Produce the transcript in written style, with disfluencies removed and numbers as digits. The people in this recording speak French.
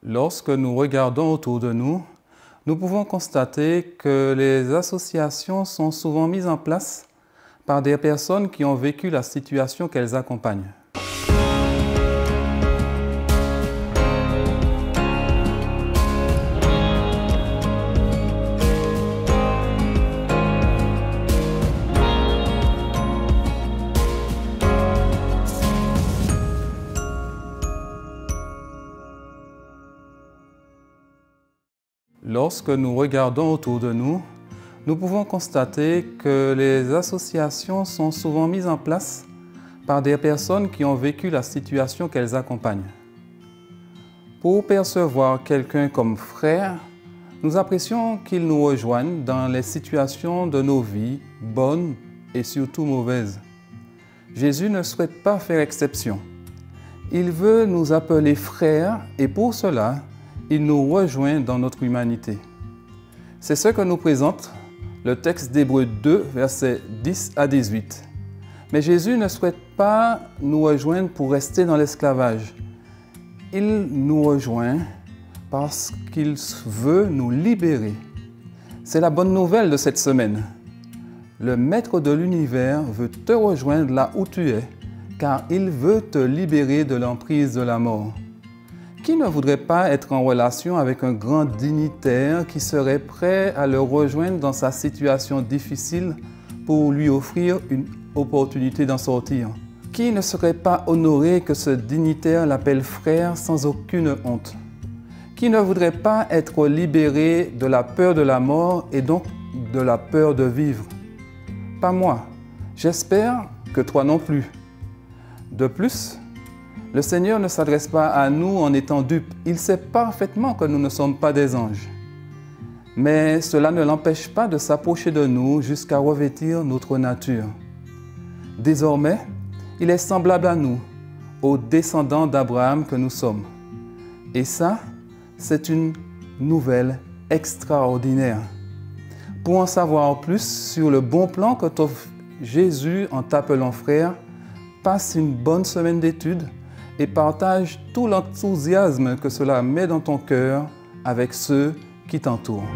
Lorsque nous regardons autour de nous, nous pouvons constater que les associations sont souvent mises en place par des personnes qui ont vécu la situation qu'elles accompagnent. Lorsque nous regardons autour de nous, nous pouvons constater que les associations sont souvent mises en place par des personnes qui ont vécu la situation qu'elles accompagnent. Pour percevoir quelqu'un comme frère, nous apprécions qu'il nous rejoigne dans les situations de nos vies, bonnes et surtout mauvaises. Jésus ne souhaite pas faire exception. Il veut nous appeler frères et pour cela, il nous rejoint dans notre humanité. C'est ce que nous présente le texte d'Hébreux 2, versets 10 à 18. Mais Jésus ne souhaite pas nous rejoindre pour rester dans l'esclavage. Il nous rejoint parce qu'il veut nous libérer. C'est la bonne nouvelle de cette semaine. Le Maître de l'univers veut te rejoindre là où tu es, car il veut te libérer de l'emprise de la mort. Qui ne voudrait pas être en relation avec un grand dignitaire qui serait prêt à le rejoindre dans sa situation difficile pour lui offrir une opportunité d'en sortir? Qui ne serait pas honoré que ce dignitaire l'appelle frère sans aucune honte? Qui ne voudrait pas être libéré de la peur de la mort et donc de la peur de vivre? Pas moi. J'espère que toi non plus. De plus, le Seigneur ne s'adresse pas à nous en étant dupes. Il sait parfaitement que nous ne sommes pas des anges. Mais cela ne l'empêche pas de s'approcher de nous jusqu'à revêtir notre nature. Désormais, il est semblable à nous, aux descendants d'Abraham que nous sommes. Et ça, c'est une nouvelle extraordinaire. Pour en savoir plus sur le bon plan que t'offre Jésus en t'appelant frère, passe une bonne semaine d'études et partage tout l'enthousiasme que cela met dans ton cœur avec ceux qui t'entourent.